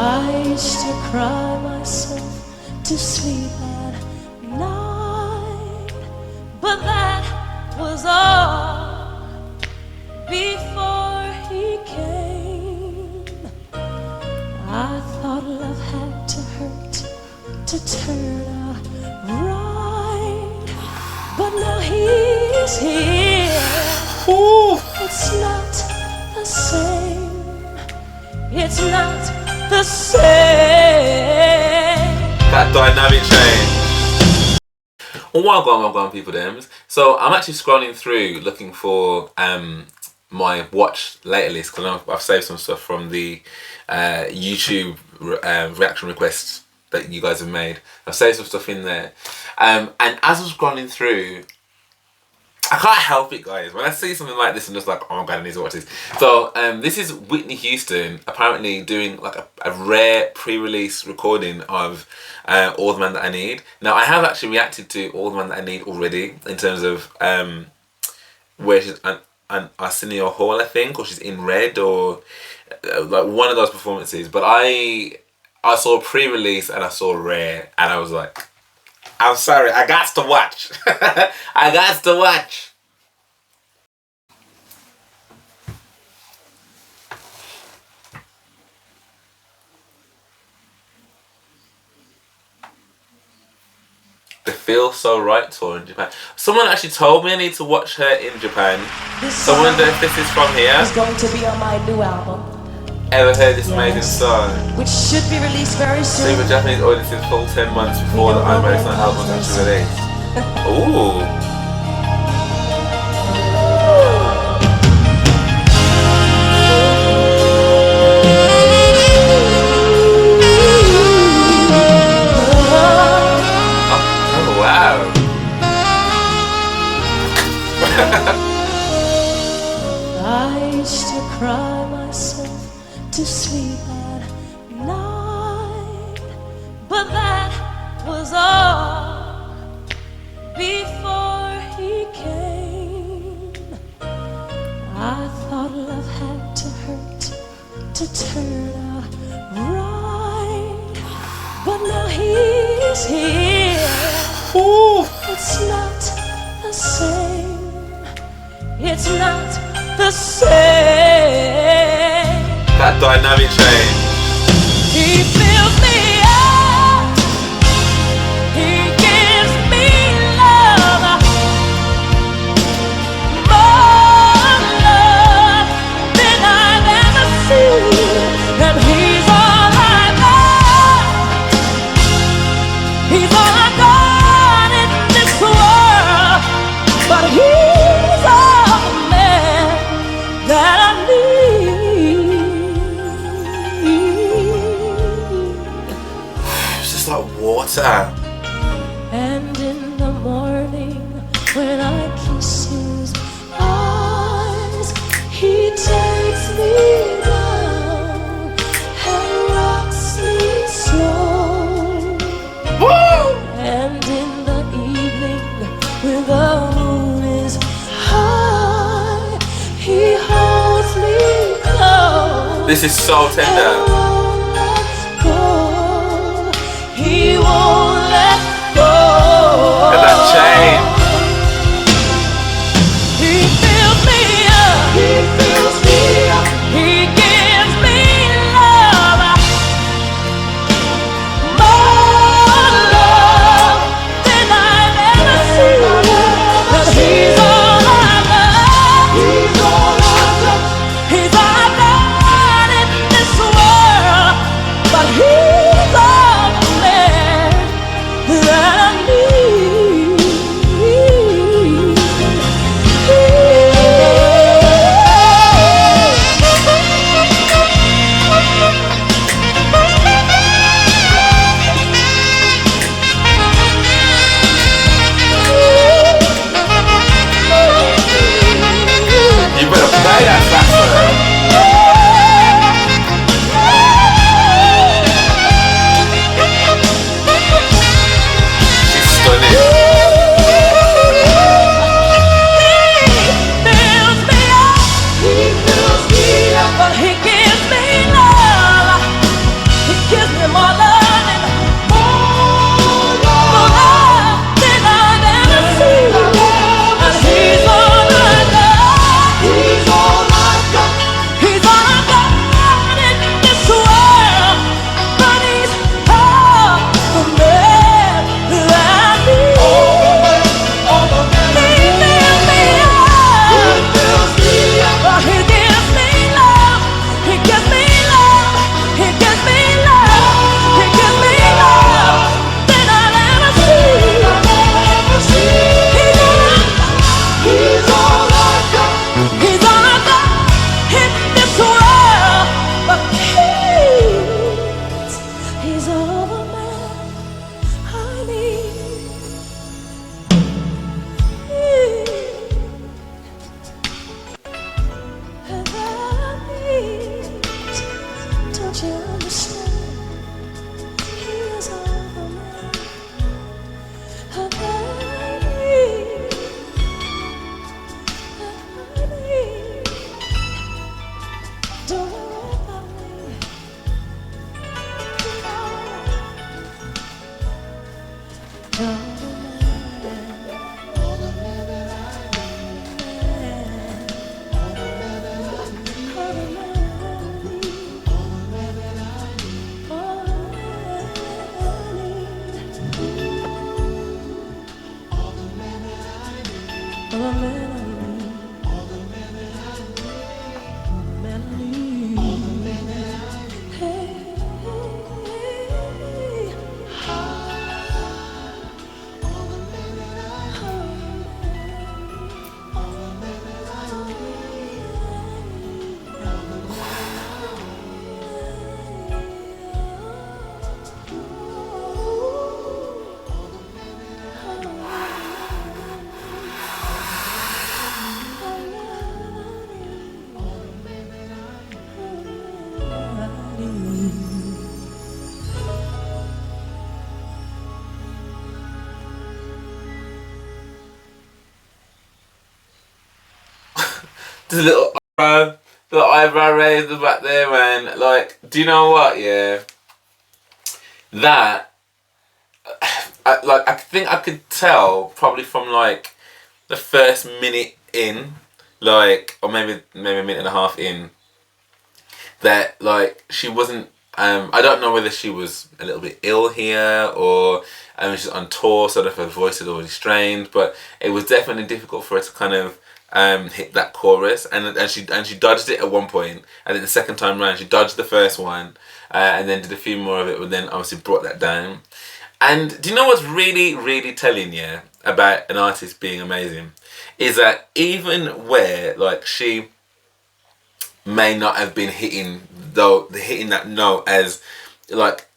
I used to cry myself to sleep at night, but that was all before he came. I thought love had to hurt to turn out right, but now he's here. Ooh. It's not the same. It's not the same. That dynamic change. Well, people dems. So I'm actually scrolling through looking for my watch later list, because I've saved some stuff from the YouTube reaction requests that you guys have made. I've saved some stuff in there, and as I'm scrolling through, I can't help it, guys. When I see something like this, I'm just like, oh my god, I need to watch this. So this is Whitney Houston apparently doing like a rare pre-release recording of All the Man That I Need. Now, I have actually reacted to All the Man That I Need already, in terms of where she's an Arsenio Hall, I think, or she's in Red, or like one of those performances. But I saw pre-release and I saw rare, and I was like, I'm sorry, I got to watch. I got to watch. The Feel So Right tour in Japan. Someone actually told me I need to watch her in Japan. So I wonder if this is from here. It's going to be on my new album. Ever heard this amazing song? Which should be released very soon. So the Japanese audiences full 10 months before the American album was actually released. Ooh. Oh, wow. I used to cry myself to sleep at night, but that was all before he came. I thought love had to hurt to turn out right, but now he's here. Ooh. It's not the same. It's not the same. That dynamic change. He fills me up. He gives me love. More love than I've ever seen. And he's all I got. He's all I got in this world. But he's all the man that I need. It's just like water. And in the morning when I kiss his eyes, he takes me down and rocks me slow. Woo! And in the evening when the moon is high, he holds me close. This is so tender. He won't let go. Look at that chain. He fills me up. He fills me up. He gives me love. More love than I've ever seen. But he's all I love. He's all I love. He's all I got in this world. you understand? He is all the man that I need. That I need. Don't worry about me. Just a little eyebrow raise the back there, man. Like, do you know what? Yeah, that I think I could tell probably from like the first minute in, like, or maybe a minute and a half in, that like she wasn't. I don't know whether she was a little bit ill here or she's on tour, so her voice is already strained. But it was definitely difficult for her to kind of hit that chorus, and she dodged it at one point, and then the second time round she dodged the first one, and then did a few more of it, but then obviously brought that down. And do you know what's really telling you about an artist being amazing? Is that even where like she may not have been hitting that note as like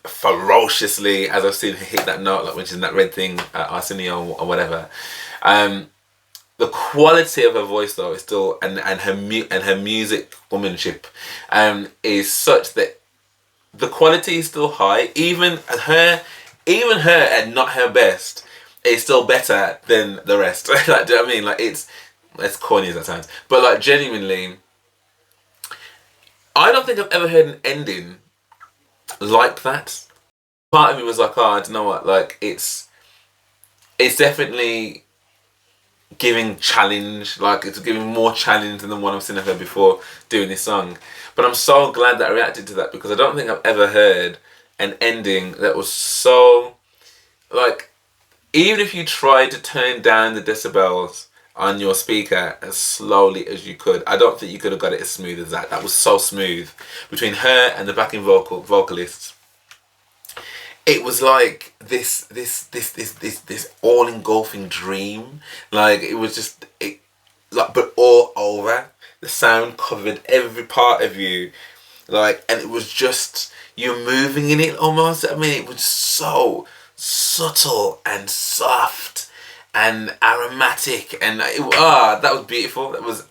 ferociously as I've seen her hit that note, like when she's in that red thing, Arsenio or whatever. The quality of her voice though is still, and her music womanship is such that the quality is still high. Even her at not her best is still better than the rest. Like, do you know what I mean? Like, it's corny as that sounds, but like genuinely, I don't think I've ever heard an ending like that. Part of me was like, oh, I don't know what, like it's definitely giving challenge, like it's giving more challenge than the one I've seen of her before doing this song. But I'm so glad that I reacted to that, because I don't think I've ever heard an ending that was so, like, even if you tried to turn down the decibels on your speaker as slowly as you could, I don't think you could have got it as smooth as that. That was so smooth between her and the backing vocalists. It was like this all engulfing dream. Like, it was just but all over. The sound covered every part of you, like, and it was just, you're moving in it almost. I mean, it was so subtle and soft and aromatic, and that was beautiful. That was,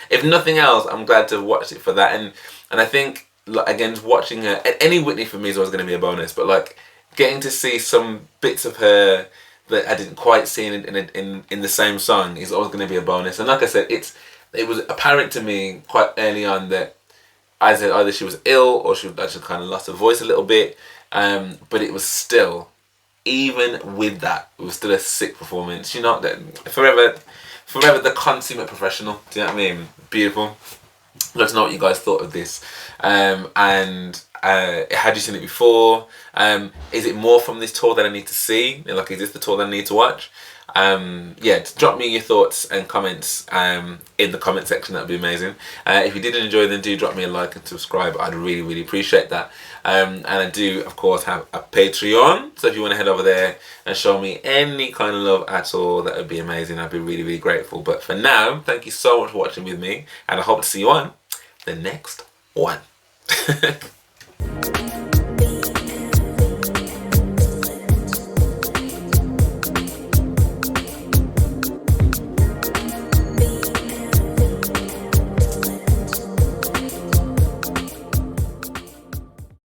if nothing else, I'm glad to have watched it for that. And I think, like, again, watching her, any Whitney for me is always going to be a bonus, but like getting to see some bits of her that I didn't quite see in the same song is always going to be a bonus. And like I said, it was apparent to me quite early on that I said either she was ill or she actually kind of lost her voice a little bit, but it was still, even with that, it was still a sick performance. You know, that forever the consummate professional. Do you know what I mean? Beautiful. Let us know what you guys thought of this, and had you seen it before? Is it more from this tour that I need to see? Like, is this the tour that I need to watch? Yeah, drop me your thoughts and comments in the comment section. That would be amazing. If you did enjoy, then do drop me a like and subscribe. I'd really appreciate that. And I do, of course, have a Patreon, so if you want to head over there and show me any kind of love at all, that would be amazing. I'd be really grateful. But for now, thank you so much for watching with me, and I hope to see you on the next one.